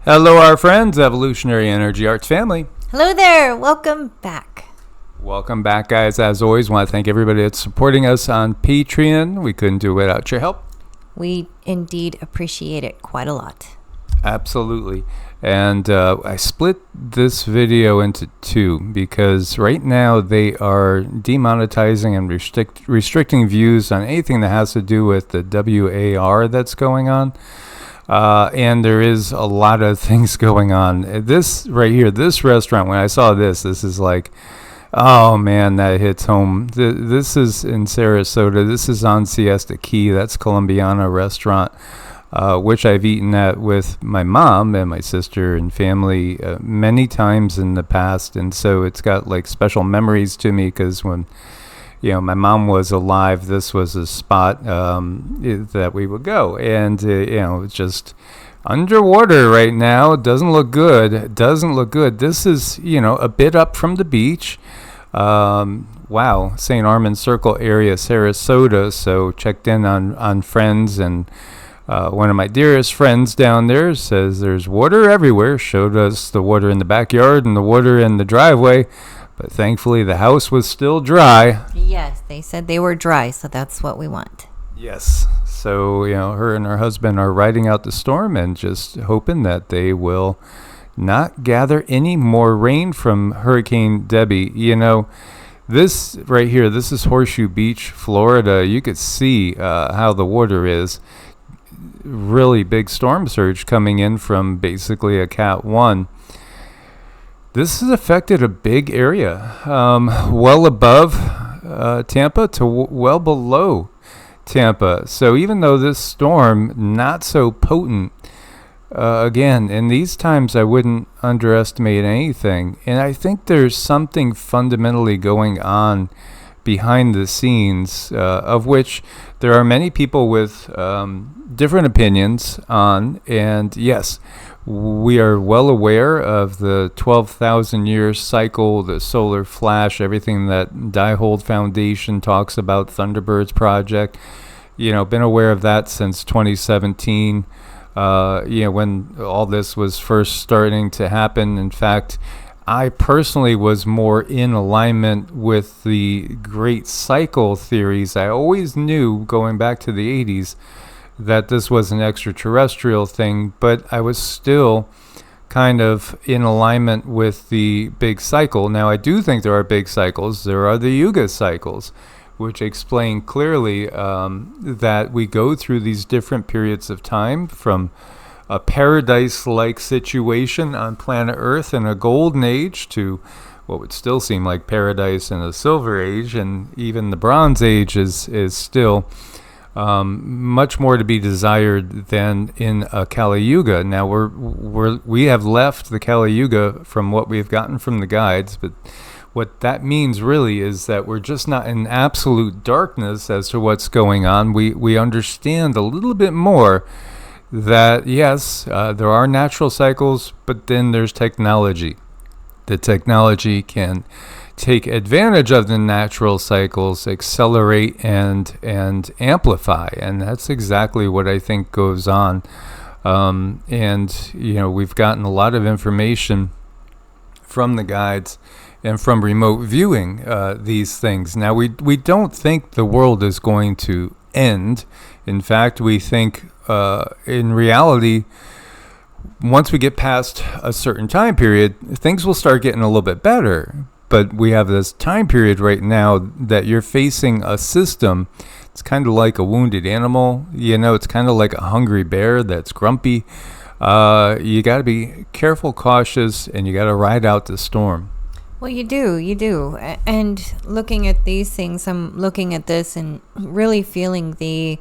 Hello, our friends, Evolutionary Energy Arts family. Hello there. Welcome back. Welcome back, guys. As always, want to thank everybody that's supporting us on Patreon. We couldn't do it without your help. We indeed appreciate it quite a lot. Absolutely. And I split this video into two because right now they are demonetizing and restricting views on anything that has to do with the WAR that's going on. And there is a lot of things going on. This right here, this restaurant, when I saw this is like, oh man, that hits home. This is in Sarasota. This is on Siesta Key. That's Colombiana restaurant, which I've eaten at with my mom and my sister and family many times in the past. And so it's got like special memories to me because when my mom was alive, this was a spot that we would go. And, it's just underwater right now. It doesn't look good. This is, a bit up from the beach. Wow. St. Armand Circle area, Sarasota. So checked in on friends, and one of my dearest friends down there says there's water everywhere. Showed us the water in the backyard and the water in the driveway. But thankfully, the house was still dry. Yes, they said they were dry, so that's what we want. Yes. So, her and her husband are riding out the storm and just hoping that they will not gather any more rain from Hurricane Debbie. This right here, this is Horseshoe Beach, Florida. You could see how the water is. Really big storm surge coming in from basically a Cat 1. This has affected a big area, well above Tampa to well below Tampa. So even though this storm, not so potent, again, in these times I wouldn't underestimate anything. And I think there's something fundamentally going on behind the scenes, of which there are many people with different opinions on. And yes, we are well aware of the 12,000 year cycle, the solar flash, everything that Diehold Foundation talks about, Thunderbirds Project. Been aware of that since 2017, when all this was first starting to happen. In fact, I personally was more in alignment with the great cycle theories. I always knew, going back to the 80s, that this was an extraterrestrial thing, but I was still kind of in alignment with the big cycle. Now, I do think there are big cycles. There are the Yugas cycles, which explain clearly that we go through these different periods of time from a paradise-like situation on planet Earth in a golden age to what would still seem like paradise in a silver age, and even the bronze age is still much more to be desired than in a Kali Yuga. Now we have left the Kali Yuga from what we've gotten from the guides, but what that means really is that we're just not in absolute darkness as to what's going on. We understand a little bit more that yes, there are natural cycles, but then there's technology. The technology can take advantage of the natural cycles, accelerate and amplify, and that's exactly what I think goes on. We've gotten a lot of information from the guides and from remote viewing these things. Now, we don't think the world is going to end. In fact, we think in reality, once we get past a certain time period, things will start getting a little bit better. But we have this time period right now that you're facing a system. It's kind of like a wounded animal. It's kind of like a hungry bear that's grumpy. You got to be careful, cautious, and you got to ride out the storm. Well, you do. And looking at these things, I'm looking at this and really feeling the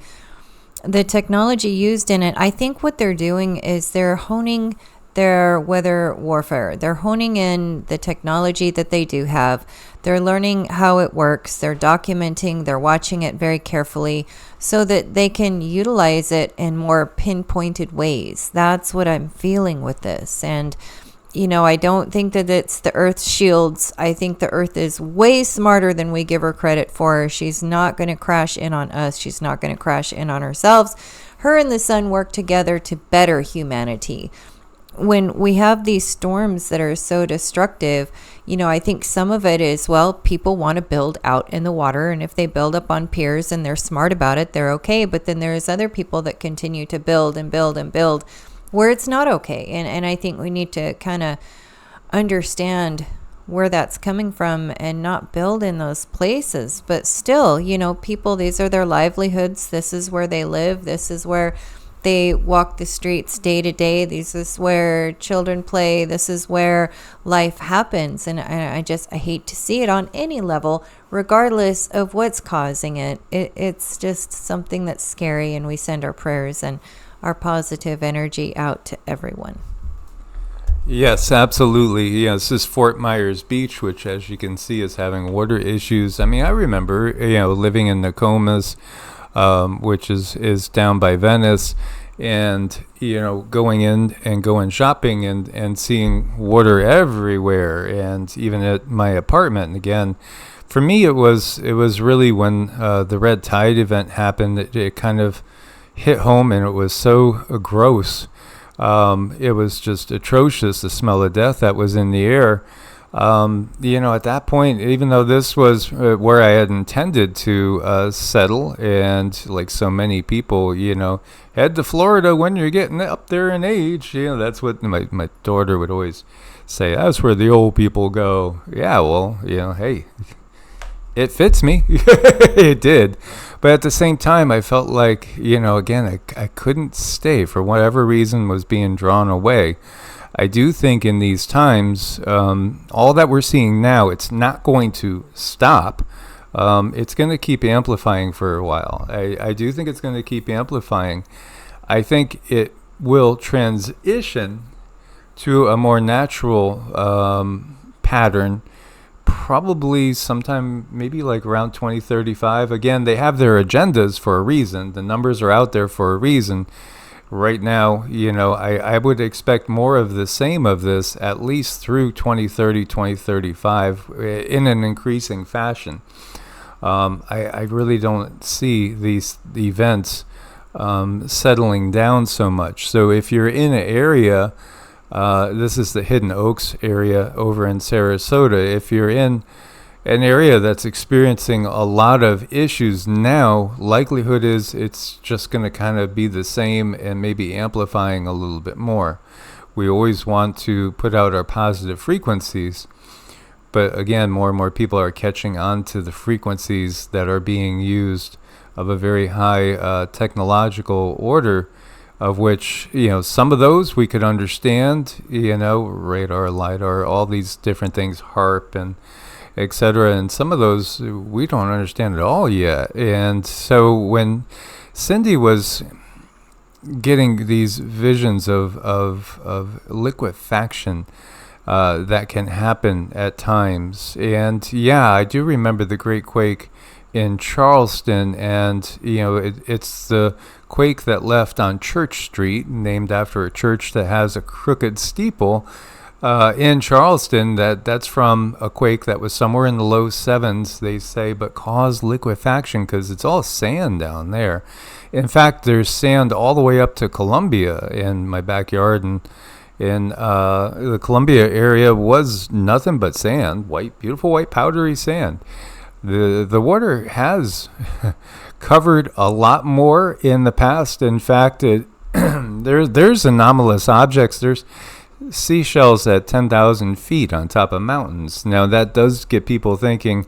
technology used in it. I think what they're doing is they're honing their weather warfare. They're honing in the technology that they do have. They're learning how it works. They're documenting. They're watching it very carefully so that they can utilize it in more pinpointed ways. That's what I'm feeling with this. And, I don't think that it's the Earth's shields. I think the Earth is way smarter than we give her credit for. She's not going to crash in on us. She's not going to crash in on herself. Her and the sun work together to better humanity. when we have these storms that are so destructive, I think some of it is, well, people want to build out in the water. And if they build up on piers and they're smart about it, they're okay. But then there's other people that continue to build and build and build where it's not okay. And I think we need to kind of understand where that's coming from and not build in those places. But still, people, these are their livelihoods. This is where they live. This is where they walk the streets day to day. This is where children play. This is where life happens. And I hate to see it on any level, regardless of what's causing it. It's just something that's scary, and we send our prayers and our positive energy out to everyone. Yes, absolutely. This is Fort Myers Beach, which, as you can see, is having water issues. I mean, I remember, living in Nokomis, which is down by Venice, and going in and going shopping and seeing water everywhere, and even at my apartment. And again, for me, it was really when the red tide event happened, it kind of hit home, and it was so gross. It was just atrocious, the smell of death that was in the air. At that point, even though this was where I had intended to settle, and like so many people, head to Florida when you're getting up there in age. That's what my daughter would always say. That's where the old people go. Yeah, well, hey, it fits me. It did. But at the same time, I felt like, again, I couldn't stay for whatever reason was being drawn away. I do think in these times, all that we're seeing now, it's not going to stop. It's going to keep amplifying for a while. I do think it's going to keep amplifying. I think it will transition to a more natural pattern, probably sometime maybe like around 2035. Again, they have their agendas for a reason. The numbers are out there for a reason. Right now, I would expect more of the same of this at least through 2030, 2035 in an increasing fashion. I really don't see these events settling down so much. So if you're in an area, this is the Hidden Oaks area over in Sarasota. If you're in an area that's experiencing a lot of issues now, likelihood is it's just going to kind of be the same and maybe amplifying a little bit more. We always want to put out our positive frequencies, but again, more and more people are catching on to the frequencies that are being used of a very high technological order, of which, some of those we could understand, radar, LiDAR, all these different things, HARP and etc. And some of those we don't understand at all yet. And so when Cindy was getting these visions of liquefaction that can happen at times, and I do remember the Great Quake in Charleston, and it's the quake that left on Church Street, named after a church that has a crooked steeple. In Charleston, that's from a quake that was somewhere in the low 7s, they say, but caused liquefaction because it's all sand down there. In fact, there's sand all the way up to Columbia in my backyard, and in the Columbia area was nothing but sand, beautiful white powdery sand. The water has covered a lot more in the past. In fact, there's anomalous objects. There's seashells at 10,000 feet on top of mountains. Now that does get people thinking,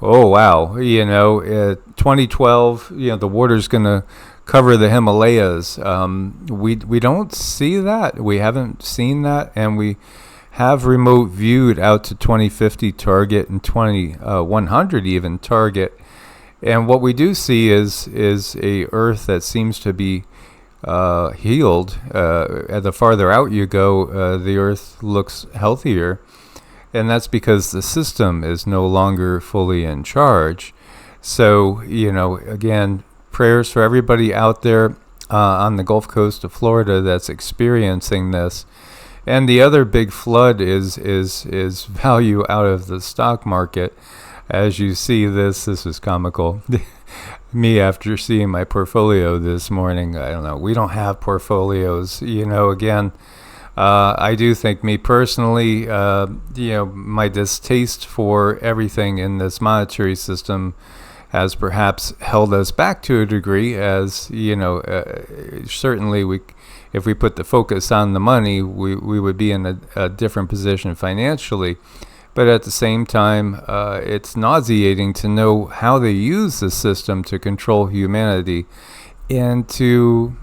oh wow, 2012, the water's going to cover the Himalayas. We don't see that. We haven't seen that, and we have remote viewed out to 2050 target and 2100 even target. And what we do see is a Earth that seems to be healed. The farther out you go, the Earth looks healthier, and that's because the system is no longer fully in charge. So, again, prayers for everybody out there on the Gulf Coast of Florida that's experiencing this. And the other big flood is value out of the stock market. As you see this is comical. Me after seeing my portfolio this morning, I don't know, we don't have portfolios, again, I do think, me personally, my distaste for everything in this monetary system has perhaps held us back to a degree, as certainly if we put the focus on the money, we would be in a different position financially. But at the same time, it's nauseating to know how they use the system to control humanity, and to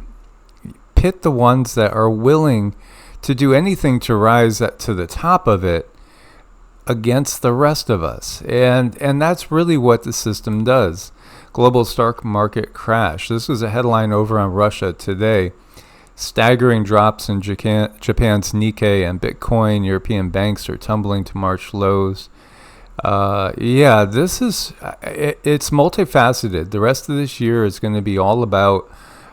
pit the ones that are willing to do anything to rise to the top of it against the rest of us. And that's really what the system does. Global stock market crash. This was a headline over on Russia Today. Staggering drops in Japan's Nikkei and Bitcoin. European banks are tumbling to March lows. This is, it's multifaceted. The rest of this year is going to be all about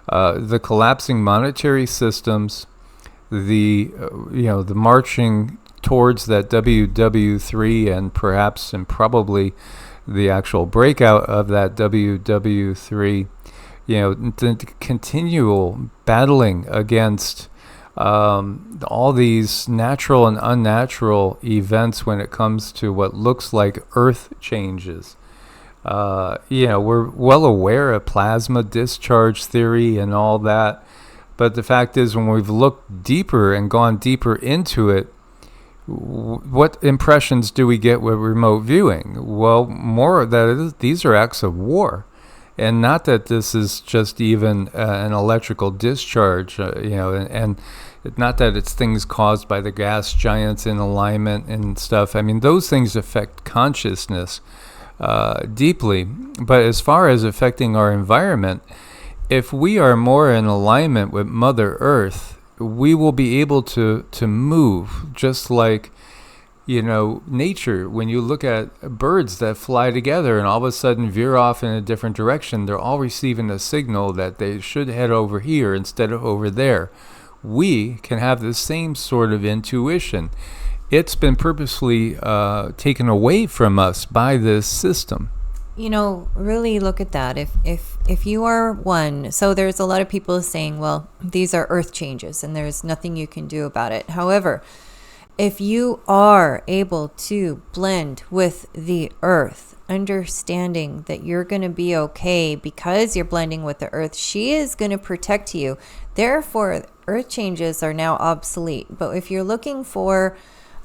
the collapsing monetary systems, the marching towards that WW3, and perhaps and probably the actual breakout of that WW3. The continual battling against all these natural and unnatural events when it comes to what looks like earth changes. We're well aware of plasma discharge theory and all that, but the fact is, when we've looked deeper and gone deeper into it, what impressions do we get with remote viewing? Well, more of that these are acts of war. And not that this is just even an electrical discharge, and not that it's things caused by the gas giants in alignment and stuff. I mean, those things affect consciousness deeply. But as far as affecting our environment, if we are more in alignment with Mother Earth, we will be able to move just like, nature. When you look at birds that fly together and all of a sudden veer off in a different direction, they're all receiving a signal that they should head over here instead of over there. We can have the same sort of intuition. It's been purposely taken away from us by this system. Really look at that. If you are one, so there's a lot of people saying, well, these are earth changes and there's nothing you can do about it. However, if you are able to blend with the earth, understanding that you're going to be okay because you're blending with the earth, she is going to protect you. Therefore, earth changes are now obsolete. But if you're looking for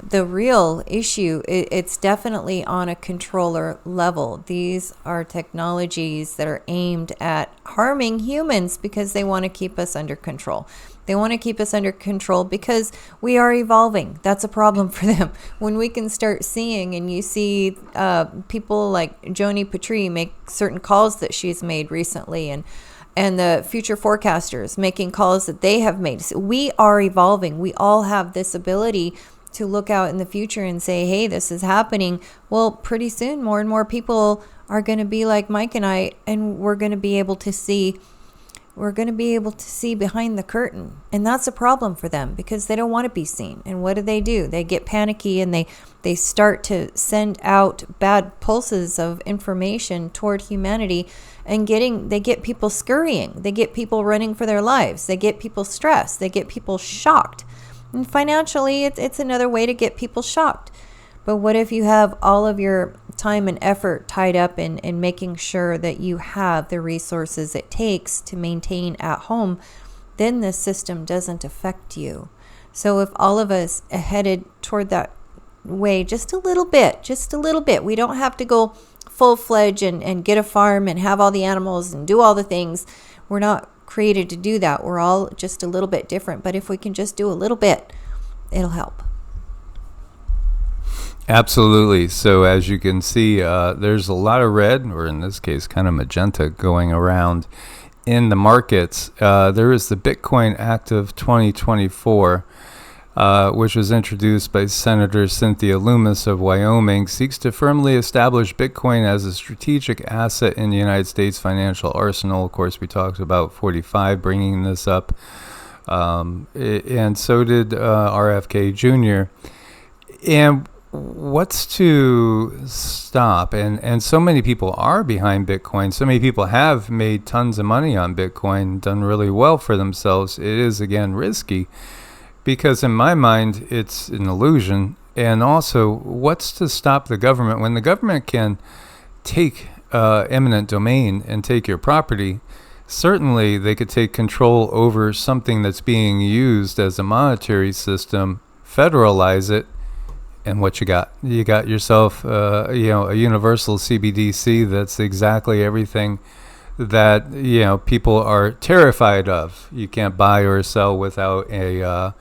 the real issue, it's definitely on a controller level. These are technologies that are aimed at harming humans because they want to keep us under control. They want to keep us under control because we are evolving. That's a problem for them. When we can start seeing, and you see people like Joni Petrie make certain calls that she's made recently, and the future forecasters making calls that they have made. So we are evolving. We all have this ability to look out in the future and say, hey, this is happening. Well, pretty soon, more and more people are going to be like Mike and I, and we're going to be able to see behind the curtain. And that's a problem for them because they don't want to be seen. And what do? They get panicky and they start to send out bad pulses of information toward humanity, and they get people scurrying. They get people running for their lives. They get people stressed. They get people shocked. And financially, it's another way to get people shocked. But what if you have all of your time and effort tied up in making sure that you have the resources it takes to maintain at home? Then the system doesn't affect you. So if all of us are headed toward that way just a little bit, we don't have to go full-fledged and get a farm and have all the animals and do all the things. We're not created to do that. We're all just a little bit different. But if we can just do a little bit, it'll help. Absolutely. So as you can see, there's a lot of red, or in this case, kind of magenta, going around in the markets. There is the Bitcoin Act of 2024, which was introduced by Senator Cynthia Lummis of Wyoming, seeks to firmly establish Bitcoin as a strategic asset in the United States financial arsenal. Of course, we talked about 45 bringing this up, and so did RFK Jr. And what's to stop? And so many people are behind Bitcoin. So many people have made tons of money on Bitcoin, done really well for themselves. It is, again, risky. because in my mind, it's an illusion. And also, what's to stop the government when the government can take eminent domain and take your property? Certainly, they could take control over something that's being used as a monetary system, federalize it, and what you got? You got yourself, a universal CBDC that's exactly everything that people are terrified of. You can't buy or sell without a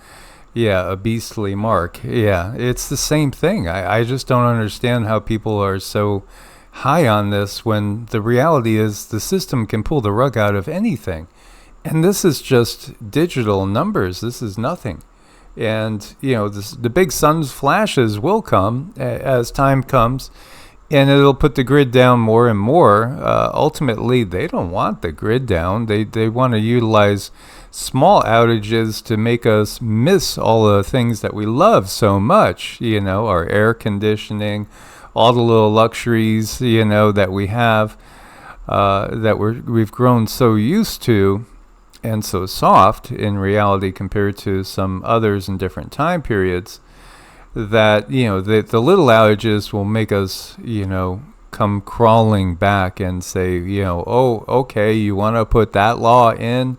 beastly mark. Yeah, it's the same thing. I just don't understand how people are so high on this when the reality is the system can pull the rug out of anything. And this is just digital numbers. This is nothing. And, the big sun's flashes will come as time comes, and it'll put the grid down more and more. Ultimately, they don't want the grid down. They want to utilize small outages to make us miss all the things that we love so much, our air conditioning, all the little luxuries, that we have, that we've grown so used to and so soft in reality compared to some others in different time periods, that, the little outages will make us, come crawling back and say, oh, okay, you want to put that law in?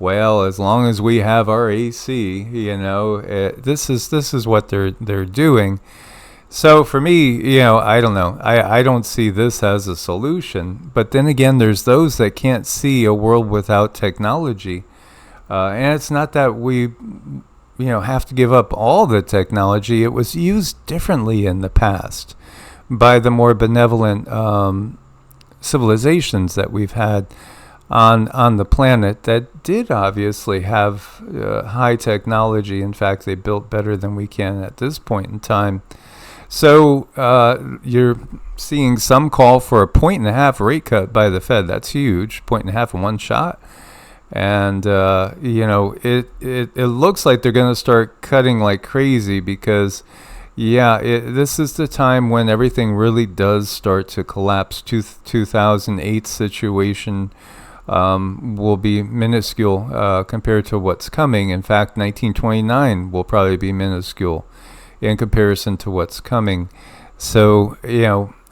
Well, as long as we have our AC, this is what they're doing. So for me, I don't know. I don't see this as a solution. But then again, there's those that can't see a world without technology. And it's not that we, have to give up all the technology. It was used differently in the past by the more benevolent civilizations that we've had on the planet that did obviously have high technology. In fact, they built better than we can at this point in time. So you're seeing some call for a 1.5 rate cut by the Fed. That's huge, 1.5 in one shot. And, it looks like they're going to start cutting like crazy because, this is the time when everything really does start to collapse. 2008 situation will be minuscule compared to what's coming. In fact, 1929 will probably be minuscule in comparison to what's coming. So,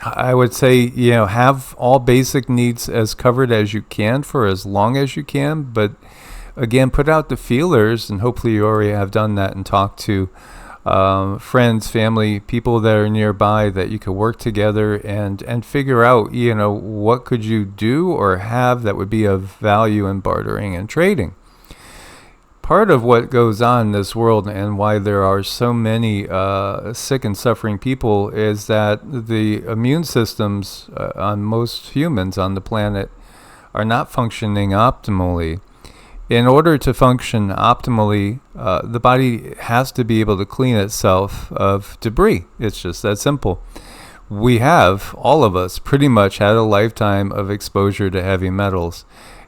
I would say, have all basic needs as covered as you can for as long as you can. But again, put out the feelers, and hopefully you already have done that and talked to friends, family, people that are nearby that you could work together and figure out, what could you do or have that would be of value in bartering and trading. Part of what goes on in this world and why there are so many sick and suffering people is that the immune systems on most humans on the planet are not functioning optimally. In order to function optimally, the body has to be able to clean itself of debris. It's just that simple. We have, all of us, pretty much had a lifetime of exposure to heavy metals.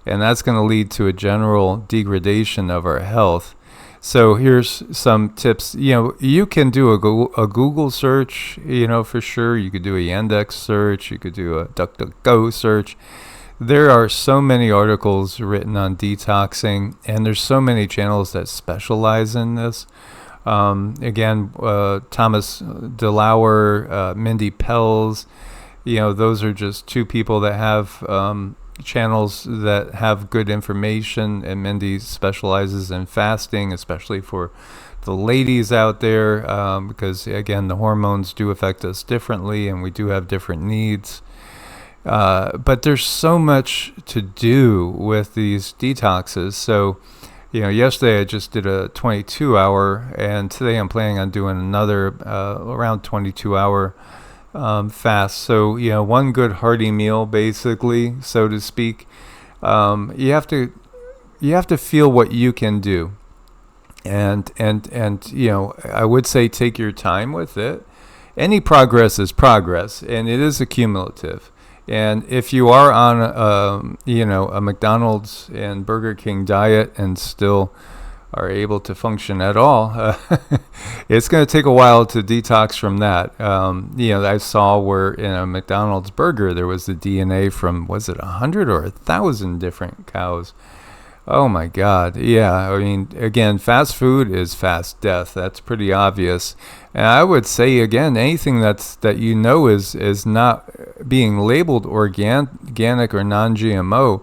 And that's going to lead to a general degradation of our health. So here's some tips. You can do a Google search, for sure. You could do a Yandex search. You could do a DuckDuckGo search. There are so many articles written on detoxing, and there's so many channels that specialize in this. Again, Thomas DeLauer, Mindy Pelz, those are just two people that have channels that have good information, and Mindy specializes in fasting, especially for the ladies out there, because again, the hormones do affect us differently and we do have different needs. But there's so much to do with these detoxes. So, yesterday I just did a 22-hour, and today I'm planning on doing another around 22-hour fast. So, one good hearty meal, basically, so to speak. You have to feel what you can do, and I would say take your time with it. Any progress is progress, and it is accumulative. And if you are on a McDonald's and Burger King diet and still are able to function at all, it's going to take a while to detox from that. I saw where in a McDonald's burger there was the DNA from, was it 100 or 1,000 different cows? Oh my God. Yeah. I mean, again, fast food is fast death. That's pretty obvious. And I would say again, anything that is not being labeled organic or non-GMO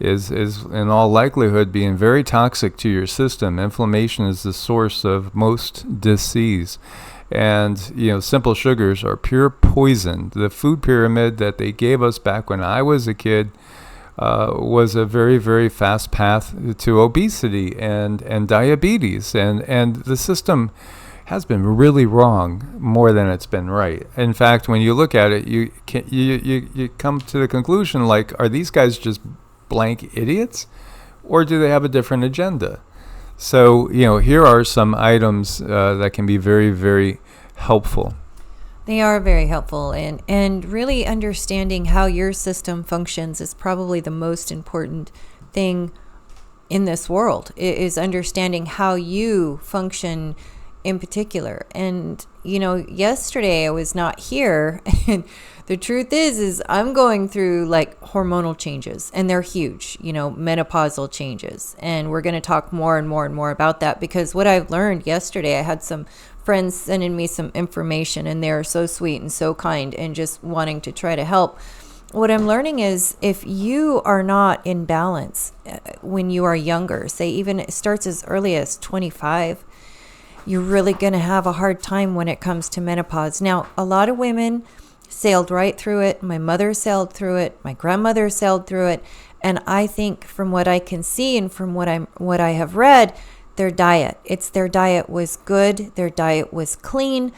is in all likelihood being very toxic to your system. Inflammation is the source of most disease. And, simple sugars are pure poison. The food pyramid that they gave us back when I was a kid was a very, very fast path to obesity and diabetes. And the system has been really wrong more than it's been right. In fact, when you look at it, you come to the conclusion, like, are these guys just blank idiots, or do they have a different agenda? So, here are some items that can be very, very helpful. They are very helpful, and really understanding how your system functions is probably the most important thing in this world, is understanding how you function in particular. And, yesterday I was not here, and the truth is I'm going through like hormonal changes, and they're huge, menopausal changes. And we're going to talk more and more and more about that, because what I've learned yesterday, I had some friends sending me some information, and they're so sweet and so kind and just wanting to try to help. What I'm learning is if you are not in balance when you are younger, say even it starts as early as 25, you're really going to have a hard time when it comes to menopause. Now, a lot of women sailed right through it. My mother sailed through it. My grandmother sailed through it. And I think from what I can see and from what I have read, their diet was good. Their diet was clean.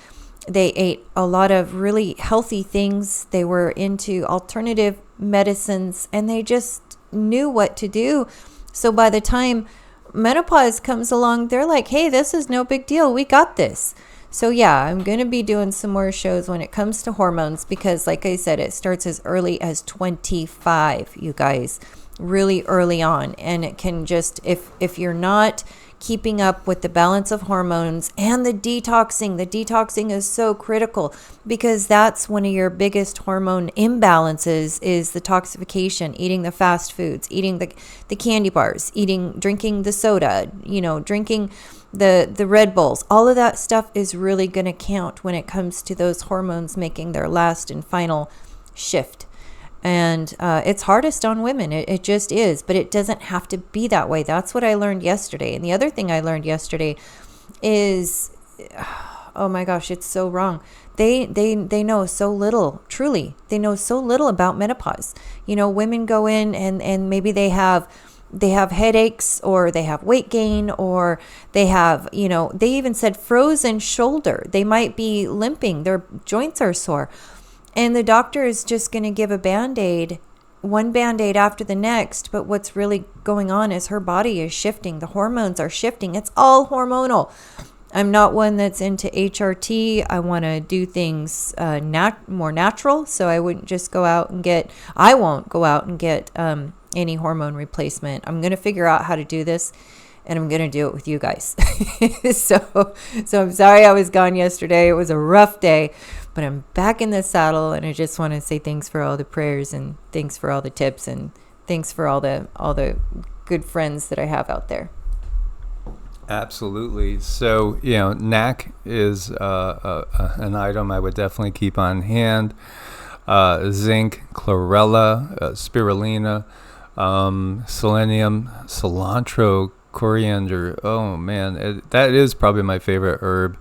They ate a lot of really healthy things. They were into alternative medicines, and they just knew what to do. So by the time menopause comes along, they're like, hey, this is no big deal. We got this. So yeah, I'm going to be doing some more shows when it comes to hormones, because like I said, it starts as early as 25, you guys, really early on. And it can just, if you're not keeping up with the balance of hormones and the detoxing is so critical, because that's one of your biggest hormone imbalances is the toxification, eating the fast foods, eating the candy bars, drinking the soda, drinking the Red Bulls. All of that stuff is really going to count when it comes to those hormones making their last and final shift. And it's hardest on women. It just is. But it doesn't have to be that way. That's what I learned yesterday. And the other thing I learned yesterday is, oh my gosh, it's so wrong. They know so little, truly. They know so little about menopause. Women go in and maybe they have headaches, or they have weight gain, or they have, they even said frozen shoulder. They might be limping. Their joints are sore. And the doctor is just going to give a Band-Aid, one Band-Aid after the next. But what's really going on is her body is shifting. The hormones are shifting. It's all hormonal. I'm not one that's into HRT. I want to do things more natural. So I wouldn't just go out and I won't go out and get any hormone replacement. I'm going to figure out how to do this, and I'm going to do it with you guys. So I'm sorry I was gone yesterday. It was a rough day. But I'm back in the saddle, and I just want to say thanks for all the prayers, and thanks for all the tips, and thanks for all the good friends that I have out there. Absolutely. So, NAC is an item I would definitely keep on hand. Zinc, chlorella, spirulina, selenium, cilantro, coriander. Oh, man, that is probably my favorite herb.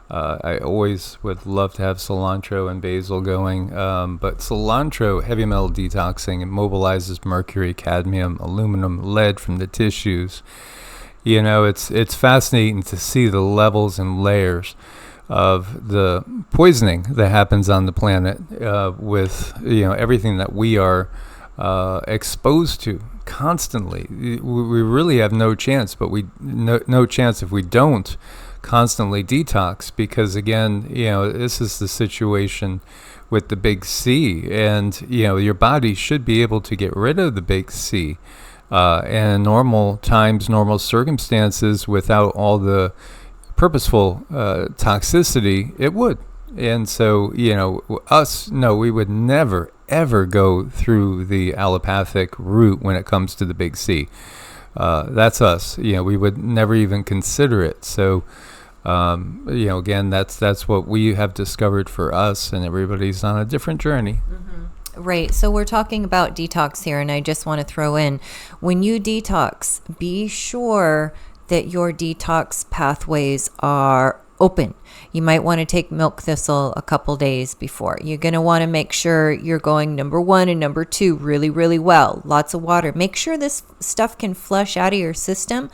I always would love to have cilantro and basil going, but cilantro, heavy metal detoxing, it mobilizes mercury, cadmium, aluminum, lead from the tissues. It's fascinating to see the levels and layers of the poisoning that happens on the planet with everything that we are exposed to constantly. We really have no chance, but no chance if we don't constantly detox, because again, this is the situation with the big C, and your body should be able to get rid of the big C in normal times, normal circumstances, without all the purposeful toxicity. It would. And so we would never ever go through the allopathic route when it comes to the big C. that's us. We would never even consider it. So, again, that's what we have discovered for us, and everybody's on a different journey. Mm-hmm. Right. So we're talking about detox here, and I just want to throw in, when you detox, be sure that your detox pathways are open. You might want to take milk thistle a couple days before. You're going to want to make sure you're going number 1 and number 2 really, really well. Lots of water. Make sure this stuff can flush out of your system.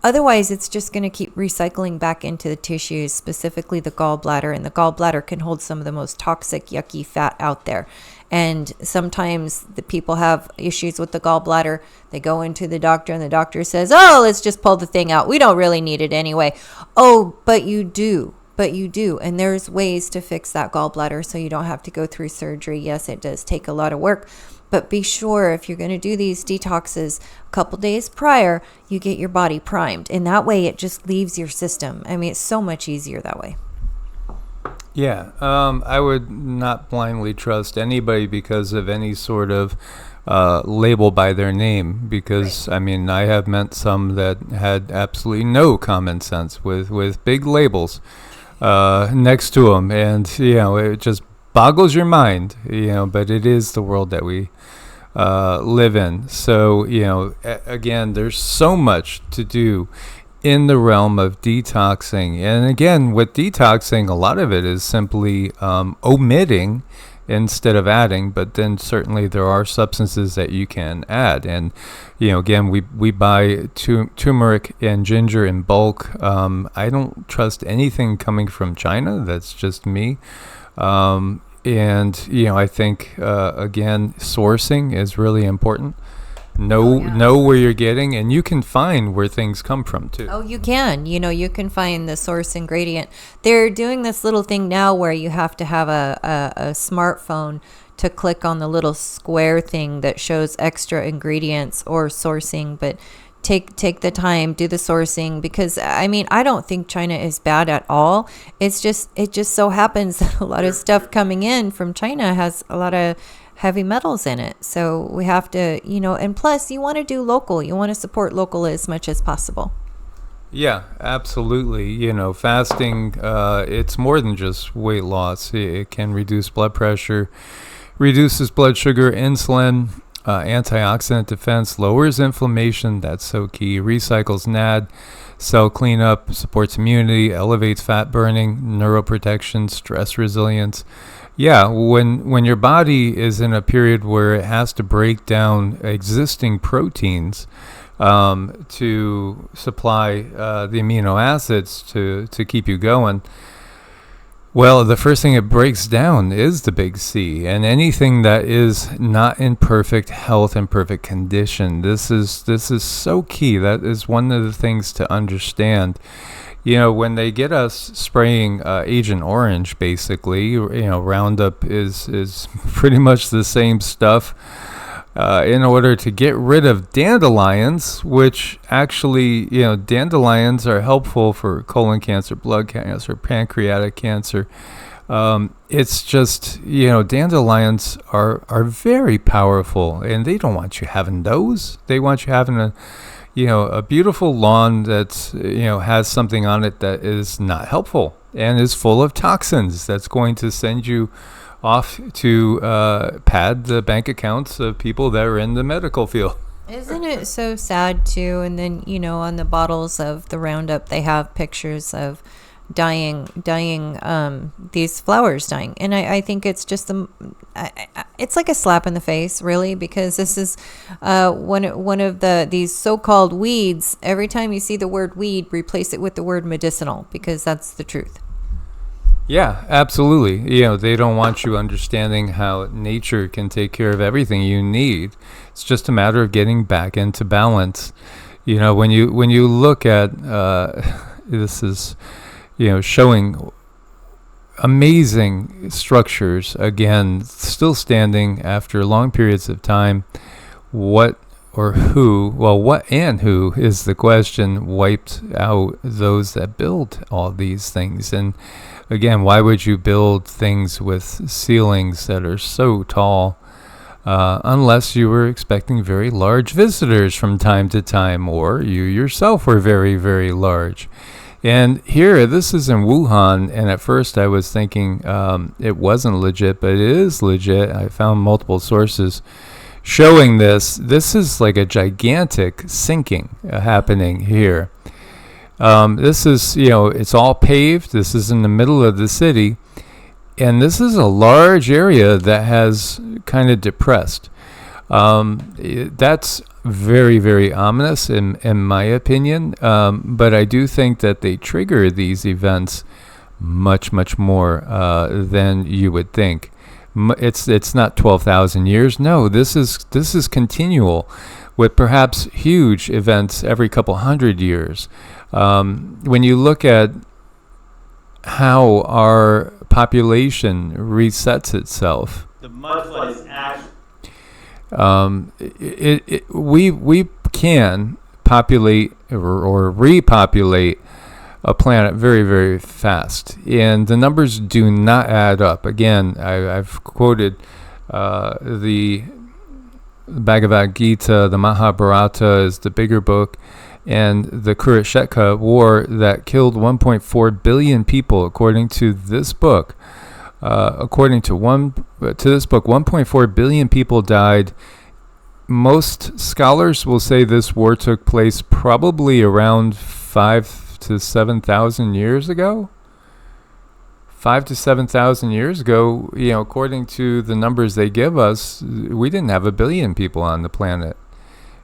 Otherwise, it's just going to keep recycling back into the tissues, specifically the gallbladder. And the gallbladder can hold some of the most toxic, yucky fat out there. And sometimes the people have issues with the gallbladder. They go into the doctor and the doctor says, oh, let's just pull the thing out. We don't really need it anyway. Oh, but you do. And there's ways to fix that gallbladder so you don't have to go through surgery. Yes, it does take a lot of work. But be sure, if you're going to do these detoxes a couple days prior, you get your body primed. And that way it just leaves your system. I mean, it's so much easier that way. Yeah, I would not blindly trust anybody because of any sort of label by their name, because, right. I mean, I have met some that had absolutely no common sense with big labels next to them, and, it just boggles your mind, but it is the world that we live in. So, again, there's so much to do in the realm of detoxing. And again, with detoxing, a lot of it is simply omitting instead of adding, but then certainly there are substances that you can add. And, again, we buy turmeric and ginger in bulk. I don't trust anything coming from China. That's just me. And, I think, again, sourcing is really important. Know where you're getting, and you can find where things come from too. Oh, you can. You can find the source ingredient. They're doing this little thing now where you have to have a smartphone to click on the little square thing that shows extra ingredients or sourcing. But take the time, do the sourcing, because I mean, I don't think China is bad at all. It just so happens that a lot of stuff coming in from China has a lot of heavy metals in it. So we have to, and plus you want to do local. You want to support local as much as possible. Yeah, absolutely. Fasting, it's more than just weight loss. It can reduce blood pressure, reduces blood sugar, insulin, antioxidant defense, lowers inflammation. That's so key. Recycles NAD, cell cleanup, supports immunity, elevates fat burning, neuroprotection, stress resilience. Yeah, when your body is in a period where it has to break down existing proteins to supply the amino acids to keep you going, well, the first thing it breaks down is the big C, and anything that is not in perfect health and perfect condition. This is so key. That is one of the things to understand. When they get us spraying Agent Orange, basically, Roundup is pretty much the same stuff in order to get rid of dandelions, which actually, dandelions are helpful for colon cancer, blood cancer, pancreatic cancer. It's just, dandelions are very powerful, and they don't want you having those. They want you having a beautiful lawn that's, has something on it that is not helpful and is full of toxins that's going to send you off to pad the bank accounts of people that are in the medical field. Isn't it so sad too? And then, on the bottles of the Roundup, they have pictures of dying these flowers dying, and I think it's just it's like a slap in the face, really, because this is one of these so-called weeds. Every time you see the word weed, replace it with the word medicinal, because that's the truth. Yeah, absolutely. They don't want you understanding how nature can take care of everything you need. It's just a matter of getting back into balance. When you look at this is showing amazing structures, again, still standing after long periods of time. What and who is the question, wiped out those that build all these things. And again, why would you build things with ceilings that are so tall? unless you were expecting very large visitors from time to time, or you yourself were very, very large. And here, this is in Wuhan, and at first I was thinking it wasn't legit, but it is legit. I found multiple sources showing this. This is like a gigantic sinking happening here. This is, it's all paved. This is in the middle of the city. And this is a large area that has kind of depressed. That's very, very ominous in my opinion. But I do think that they trigger these events much, much more than you would think. It's not 12,000 years. No, this is continual, with perhaps huge events every couple hundred years. When you look at how our population resets itself, the mudflood is ash. We can populate or repopulate a planet very, very fast, and the numbers do not add up. Again, I've quoted the Bhagavad Gita. The Mahabharata is the bigger book, and the Kurukshetra war that killed 1.4 billion people, according to this book. According to this book, 1.4 billion people died. Most scholars will say this war took place probably around 5 to 7,000 years ago. 5 to 7,000 years ago, according to the numbers they give us, we didn't have 1 billion people on the planet.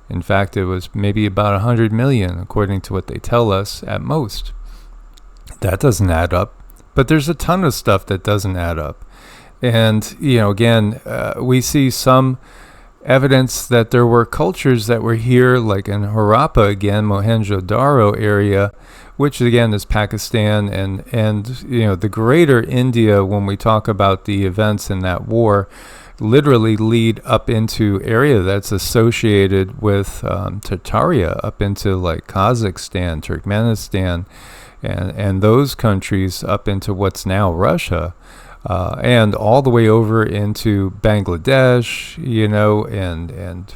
In fact, it was maybe about 100 million, according to what they tell us at most. That doesn't add up. But there's a ton of stuff that doesn't add up. And, again, we see some evidence that there were cultures that were here, like in Harappa, again, Mohenjo-Daro area, which again is Pakistan, and the greater India, when we talk about the events in that war, literally lead up into area that's associated with Tartaria, up into like Kazakhstan, Turkmenistan, and those countries up into what's now Russia, and all the way over into Bangladesh, and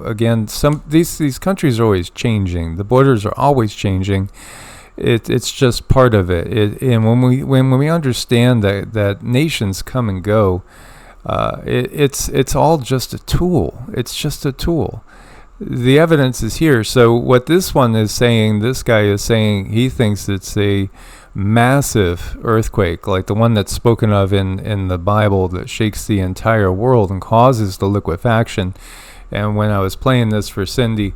again, some these countries are always changing. The borders are always changing. It's just part of it. And when we understand that nations come and go, it's all just a tool. It's just a tool. The evidence is here. So what this one is saying, this guy is saying, he thinks it's a massive earthquake, like the one that's spoken of in the Bible, that shakes the entire world and causes the liquefaction. And when I was playing this for Cindy,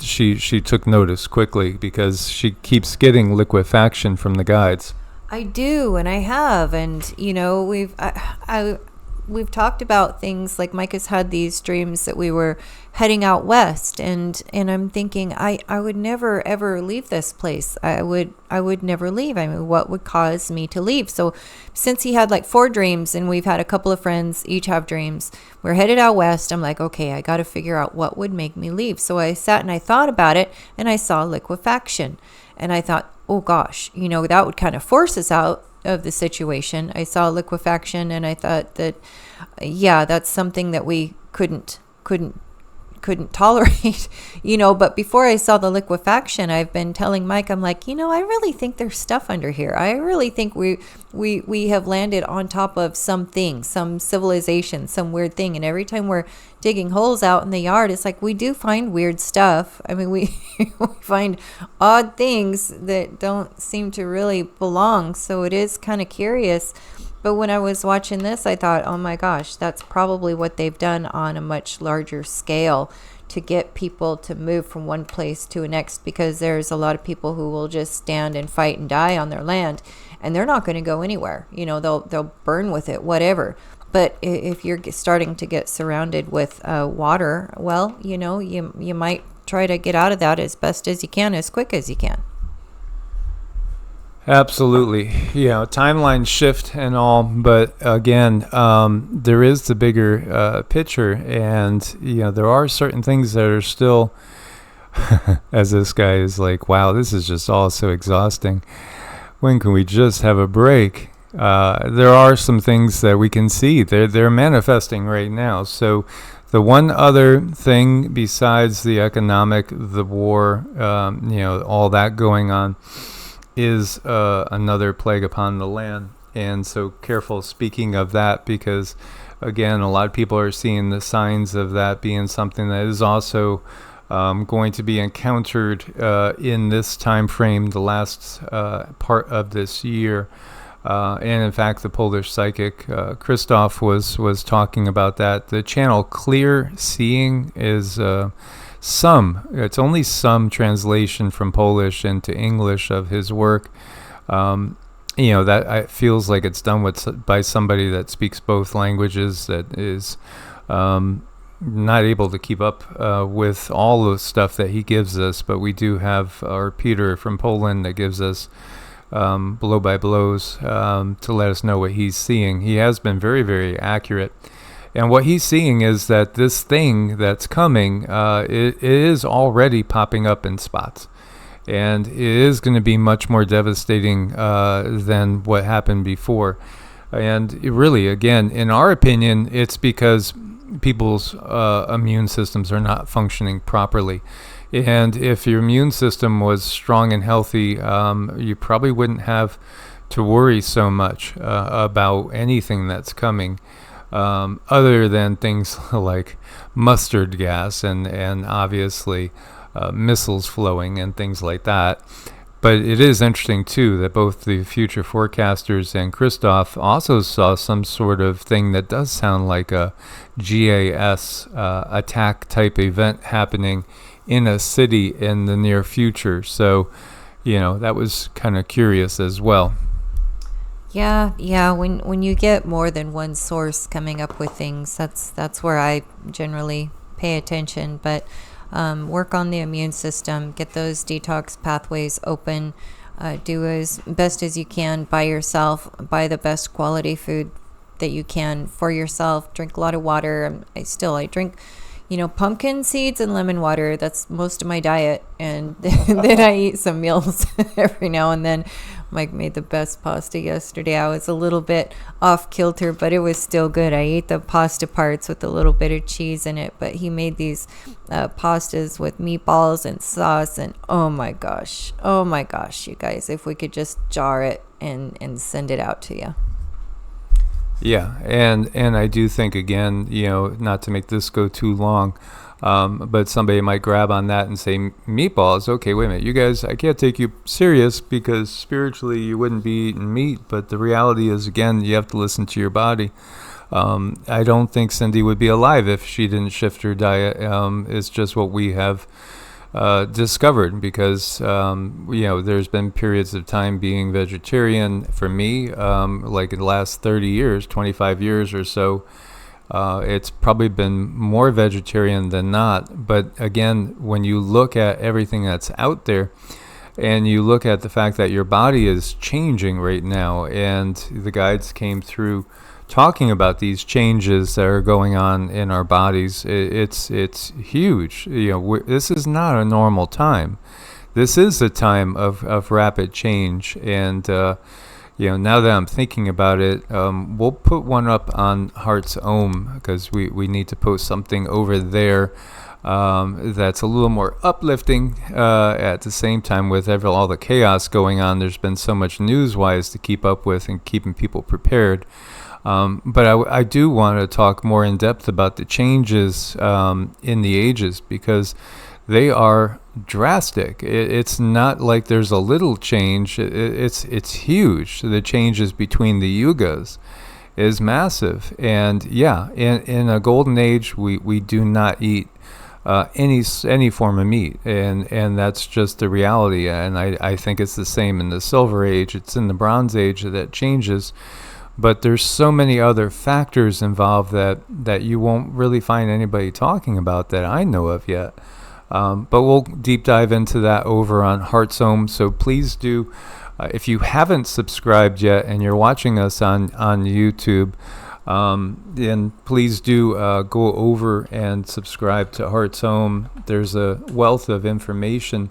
she took notice quickly, because she keeps getting liquefaction from the guides. I do, and I have, and we've talked about things like Mike has had these dreams that we were heading out west, and I'm thinking I would never ever leave this place. I would never leave. I mean, what would cause me to leave? So since he had like 4 dreams, and we've had a couple of friends each have dreams, we're headed out west. I'm like, okay, I got to figure out what would make me leave. So I sat and I thought about it, and I saw liquefaction, and I thought, oh gosh, that would kind of force us out of the situation. I saw liquefaction, and I thought that, yeah, that's something that we couldn't tolerate, but before I saw the liquefaction, I've been telling Mike, I'm like, I really think there's stuff under here. I really think we have landed on top of something, some civilization, some weird thing. And every time we're digging holes out in the yard, it's like we do find weird stuff. I mean, we find odd things that don't seem to really belong. So it is kind of curious. But when I was watching this, I thought, oh my gosh, that's probably what they've done on a much larger scale to get people to move from one place to the next, because there's a lot of people who will just stand and fight and die on their land, and they're not going to go anywhere. They'll burn with it, whatever. But if you're starting to get surrounded with water, well, you might try to get out of that as best as you can, as quick as you can. Absolutely. Timelines shift and all, but again, there is the bigger picture, and there are certain things that are still, as this guy is like, wow, this is just all so exhausting. When can we just have a break? there are some things that we can see. They're manifesting right now. So the one other thing besides the economic, the war, all that going on, is another plague upon the land. And so careful speaking of that, because again, a lot of people are seeing the signs of that being something that is also going to be encountered in this time frame, the last part of this year. And in fact, the Polish psychic Christoph was talking about that. The channel Clear Seeing is it's only some translation from Polish into English of his work. That feels like it's done by somebody that speaks both languages, that is not able to keep up with all the stuff that he gives us. But we do have our Peter from Poland that gives us blow by blows to let us know what he's seeing. He has been very, very accurate. And what he's seeing is that this thing that's coming, it is already popping up in spots. And it is going to be much more devastating than what happened before. And it really, again, in our opinion, it's because people's immune systems are not functioning properly. And if your immune system was strong and healthy, you probably wouldn't have to worry so much about anything that's coming, other than things like mustard gas and obviously missiles flowing and things like that. But it is interesting, too, that both the future forecasters and Christoph also saw some sort of thing that does sound like a GAS attack type event happening in a city in the near future. So, that was kind of curious as well. Yeah. When you get more than one source coming up with things, that's where I generally pay attention. But work on the immune system, get those detox pathways open, do as best as you can by yourself, buy the best quality food that you can for yourself, drink a lot of water. I drink pumpkin seeds and lemon water. That's most of my diet. And then I eat some meals every now and then. Mike made the best pasta yesterday. I was a little bit off kilter, but it was still good. I ate the pasta parts with a little bit of cheese in it, but he made these pastas with meatballs and sauce, and oh my gosh, you guys, if we could just jar it and send it out to you. Yeah, and I do think, again, not to make this go too long, but somebody might grab on that and say, meatballs, okay, wait a minute, you guys, I can't take you serious because spiritually you wouldn't be eating meat, but the reality is, again, you have to listen to your body. I don't think Cindy would be alive if she didn't shift her diet. It's just what we have discovered, because there's been periods of time being vegetarian for me, like in the last 30 years, 25 years or so. It's probably been more vegetarian than not. But again, when you look at everything that's out there and you look at the fact that your body is changing right now, and the guides came through talking about these changes that are going on in our bodies, it's huge. This is not a normal time. This is a time of rapid change. And now that I'm thinking about it, we'll put one up on Heart's Ohm, because we need to post something over there that's a little more uplifting at the same time with all the chaos going on. There's been so much news-wise to keep up with and keeping people prepared. But I do want to talk more in depth about the changes in the ages, because they are drastic. It's not like there's a little change. It's huge. The changes between the Yugas is massive. And yeah, in a golden age, we do not eat any form of meat, and that's just the reality. And I think it's the same in the Silver Age. It's in the Bronze Age that changes. But there's so many other factors involved that you won't really find anybody talking about that I know of yet. But we'll deep dive into that over on Heart's Ohm. So please do, if you haven't subscribed yet and you're watching us on YouTube, then please do go over and subscribe to Heart's Ohm. There's a wealth of information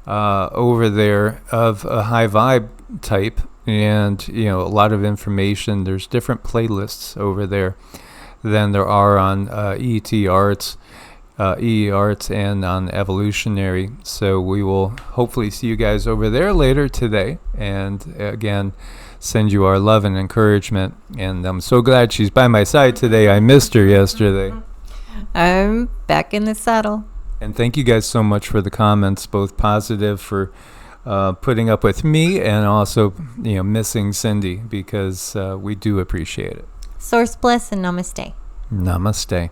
over there of a high vibe type. and a lot of information. There's different playlists over there than there are on EEARTS, EEARTS, and on Evolutionary. So we will hopefully see you guys over there later today, and again, send you our love and encouragement. And I'm so glad she's by my side today. I missed her yesterday. I'm back in the saddle. And thank you guys so much for the comments, both positive for putting up with me, and also missing Cindy, because we do appreciate it. Source bless and namaste. Namaste.